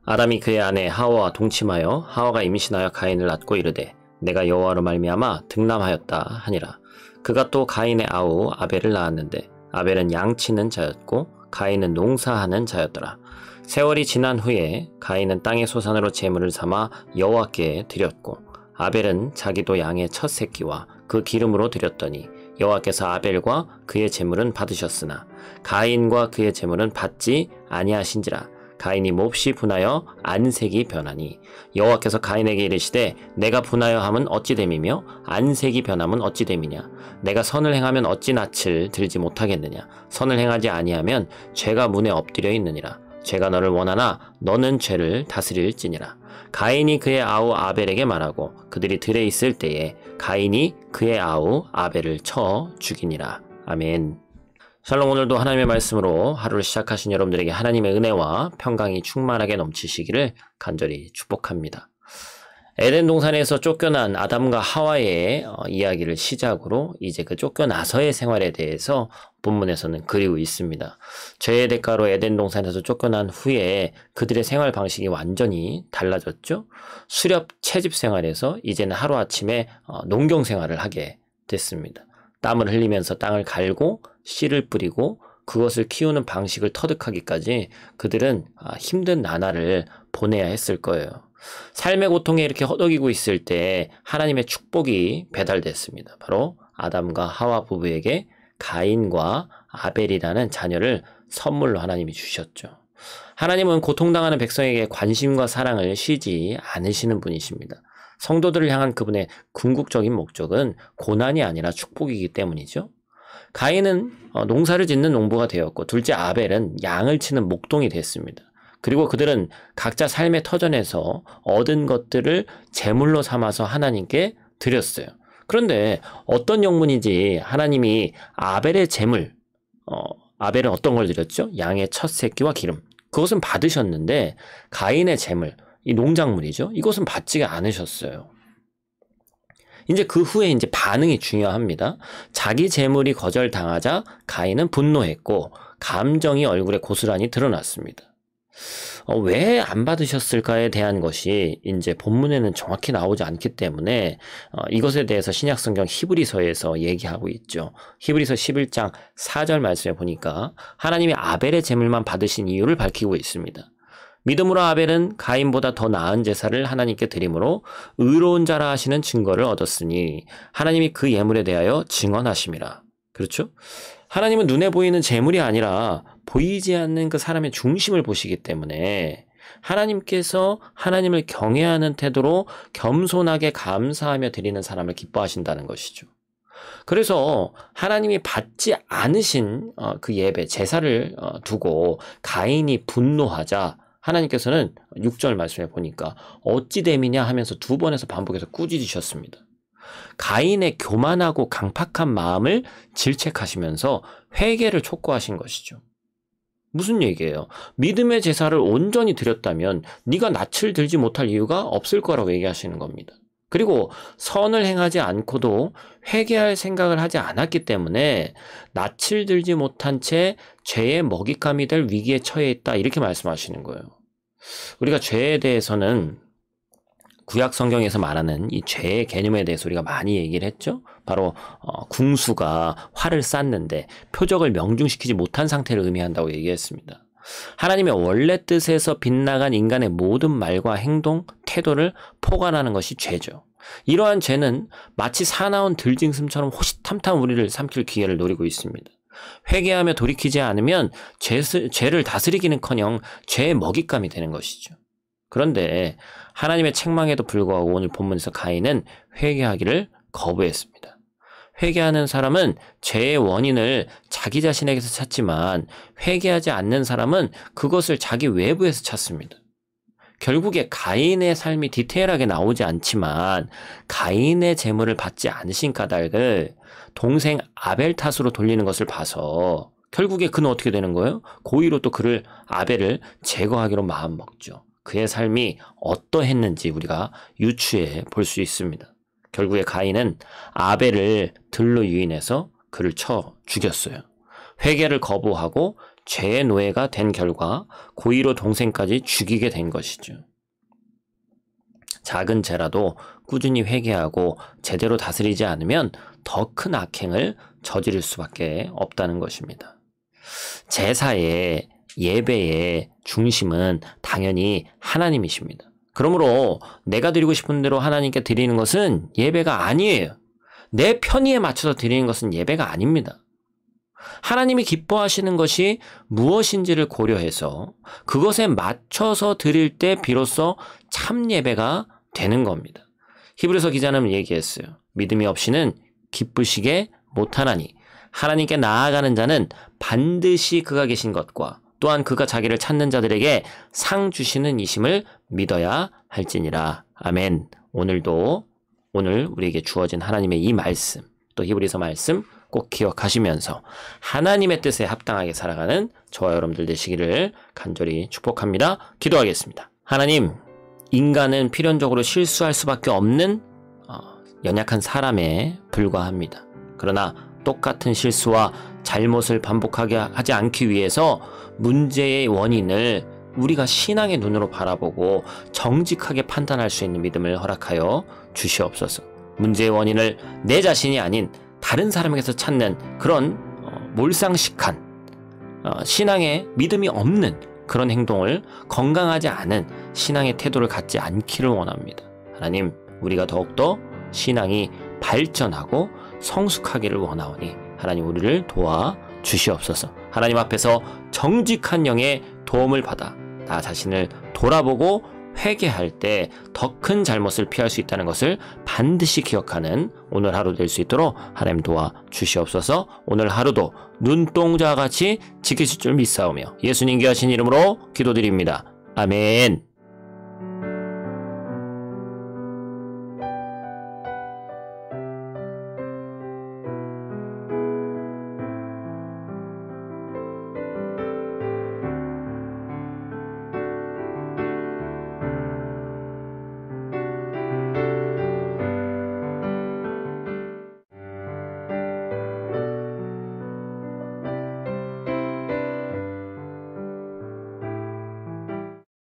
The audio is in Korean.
아담이 그의 아내 하와와 동침하여 하와가 임신하여 가인을 낳고 이르되 내가 여호와로 말미암아 득남하였다 하니라. 그가 또 가인의 아우 아벨을 낳았는데 아벨은 양치는 자였고 가인은 농사하는 자였더라. 세월이 지난 후에 가인은 땅의 소산으로 제물을 삼아 여호와께 드렸고 아벨은 자기도 양의 첫 새끼와 그 기름으로 드렸더니 여호와께서 아벨과 그의 제물은 받으셨으나 가인과 그의 제물은 받지 아니하신지라. 가인이 몹시 분하여 안색이 변하니 여호와께서 가인에게 이르시되 내가 분하여 함은 어찌 됨이며 안색이 변함은 어찌 됨이냐. 내가 선을 행하면 어찌 낯을 들지 못하겠느냐. 선을 행하지 아니하면 죄가 문에 엎드려 있느니라. 죄가 너를 원하나 너는 죄를 다스릴지니라. 가인이 그의 아우 아벨에게 말하고 그들이 들에 있을 때에 가인이 그의 아우 아벨을 쳐 죽이니라. 아멘. 샬롬. 오늘도 하나님의 말씀으로 하루를 시작하신 여러분들에게 하나님의 은혜와 평강이 충만하게 넘치시기를 간절히 축복합니다. 에덴 동산에서 쫓겨난 아담과 하와의 이야기를 시작으로 이제 그 쫓겨나서의 생활에 대해서 본문에서는 그리고 있습니다. 죄의 대가로 에덴 동산에서 쫓겨난 후에 그들의 생활 방식이 완전히 달라졌죠. 수렵 채집 생활에서 이제는 하루아침에 농경 생활을 하게 됐습니다. 땀을 흘리면서 땅을 갈고 씨를 뿌리고 그것을 키우는 방식을 터득하기까지 그들은 힘든 나날을 보내야 했을 거예요. 삶의 고통에 이렇게 허덕이고 있을 때 하나님의 축복이 배달됐습니다. 바로 아담과 하와 부부에게 가인과 아벨이라는 자녀를 선물로 하나님이 주셨죠. 하나님은 고통당하는 백성에게 관심과 사랑을 쉬지 않으시는 분이십니다. 성도들을 향한 그분의 궁극적인 목적은 고난이 아니라 축복이기 때문이죠. 가인은 농사를 짓는 농부가 되었고 둘째 아벨은 양을 치는 목동이 됐습니다. 그리고 그들은 각자 삶의 터전에서 얻은 것들을 제물로 삼아서 하나님께 드렸어요. 그런데 어떤 영문인지 하나님이 아벨의 제물, 아벨은 어떤 걸 드렸죠? 양의 첫 새끼와 기름. 그것은 받으셨는데 가인의 제물, 이 농작물이죠. 이것은 받지가 않으셨어요. 이제 그 후에 이제 반응이 중요합니다. 자기 재물이 거절당하자 가인은 분노했고 감정이 얼굴에 고스란히 드러났습니다. 왜 안 받으셨을까에 대한 것이 이제 본문에는 정확히 나오지 않기 때문에 이것에 대해서 신약성경 히브리서에서 얘기하고 있죠. 히브리서 11장 4절 말씀에 보니까 하나님이 아벨의 제물만 받으신 이유를 밝히고 있습니다. 믿음으로 아벨은 가인보다 더 나은 제사를 하나님께 드림으로 의로운 자라 하시는 증거를 얻었으니 하나님이 그 예물에 대하여 증언하심이라. 그렇죠? 하나님은 눈에 보이는 제물이 아니라 보이지 않는 그 사람의 중심을 보시기 때문에 하나님께서 하나님을 경외하는 태도로 겸손하게 감사하며 드리는 사람을 기뻐하신다는 것이죠. 그래서 하나님이 받지 않으신 그 예배, 제사를 두고 가인이 분노하자 하나님께서는 6절 말씀에 보니까 어찌 됨이냐 하면서 두 번에서 반복해서 꾸짖으셨습니다. 가인의 교만하고 강팍한 마음을 질책하시면서 회개를 촉구하신 것이죠. 무슨 얘기예요? 믿음의 제사를 온전히 드렸다면 네가 낯을 들지 못할 이유가 없을 거라고 얘기하시는 겁니다. 그리고 선을 행하지 않고도 회개할 생각을 하지 않았기 때문에 낯을 들지 못한 채 죄의 먹잇감이 될 위기에 처해 있다, 이렇게 말씀하시는 거예요. 우리가 죄에 대해서는 구약 성경에서 말하는 이 죄의 개념에 대해서 우리가 많이 얘기를 했죠. 바로 궁수가 활을 쐈는데 표적을 명중시키지 못한 상태를 의미한다고 얘기했습니다. 하나님의 원래 뜻에서 빗나간 인간의 모든 말과 행동, 태도를 포괄하는 것이 죄죠. 이러한 죄는 마치 사나운 들짐승처럼 호시탐탐 우리를 삼킬 기회를 노리고 있습니다. 회개하며 돌이키지 않으면 죄를 다스리기는커녕 죄의 먹잇감이 되는 것이죠. 그런데 하나님의 책망에도 불구하고 오늘 본문에서 가인은 회개하기를 거부했습니다. 회개하는 사람은 죄의 원인을 자기 자신에게서 찾지만 회개하지 않는 사람은 그것을 자기 외부에서 찾습니다. 결국에 가인의 삶이 디테일하게 나오지 않지만 가인의 재물을 받지 않으신 까닭을 동생 아벨 탓으로 돌리는 것을 봐서 결국에 그는 어떻게 되는 거예요? 고의로 또 그를 아벨을 제거하기로 마음먹죠. 그의 삶이 어떠했는지 우리가 유추해 볼 수 있습니다. 결국에 가인은 아벨을 들로 유인해서 그를 쳐 죽였어요. 회개를 거부하고 죄의 노예가 된 결과 고의로 동생까지 죽이게 된 것이죠. 작은 죄라도 꾸준히 회개하고 제대로 다스리지 않으면 더 큰 악행을 저지를 수밖에 없다는 것입니다. 제사의 예배의 중심은 당연히 하나님이십니다. 그러므로 내가 드리고 싶은 대로 하나님께 드리는 것은 예배가 아니에요. 내 편의에 맞춰서 드리는 것은 예배가 아닙니다. 하나님이 기뻐하시는 것이 무엇인지를 고려해서 그것에 맞춰서 드릴 때 비로소 참 예배가 되는 겁니다. 히브리서 기자는 얘기했어요. 믿음이 없이는 기쁘시게 못하나니 하나님께 나아가는 자는 반드시 그가 계신 것과 또한 그가 자기를 찾는 자들에게 상 주시는 이심을 믿어야 할지니라. 아멘. 오늘 우리에게 주어진 하나님의 이 말씀, 또 히브리서 말씀 꼭 기억하시면서 하나님의 뜻에 합당하게 살아가는 저와 여러분들 되시기를 간절히 축복합니다. 기도하겠습니다. 하나님, 인간은 필연적으로 실수할 수밖에 없는 연약한 사람에 불과합니다. 그러나 똑같은 실수와 잘못을 반복하게 하지 않기 위해서 문제의 원인을 우리가 신앙의 눈으로 바라보고 정직하게 판단할 수 있는 믿음을 허락하여 주시옵소서. 문제의 원인을 내 자신이 아닌 다른 사람에게서 찾는 그런 몰상식한 신앙에 믿음이 없는 그런 행동을, 건강하지 않은 신앙의 태도를 갖지 않기를 원합니다. 하나님, 우리가 더욱더 신앙이 발전하고 성숙하기를 원하오니 하나님 우리를 도와 주시옵소서. 하나님 앞에서 정직한 영의 도움을 받아 나 자신을 돌아보고 회개할 때 더 큰 잘못을 피할 수 있다는 것을 반드시 기억하는 오늘 하루 될 수 있도록 하나님 도와 주시옵소서. 오늘 하루도 눈동자와 같이 지키실 줄 믿사오며 예수님 귀하신 이름으로 기도드립니다. 아멘.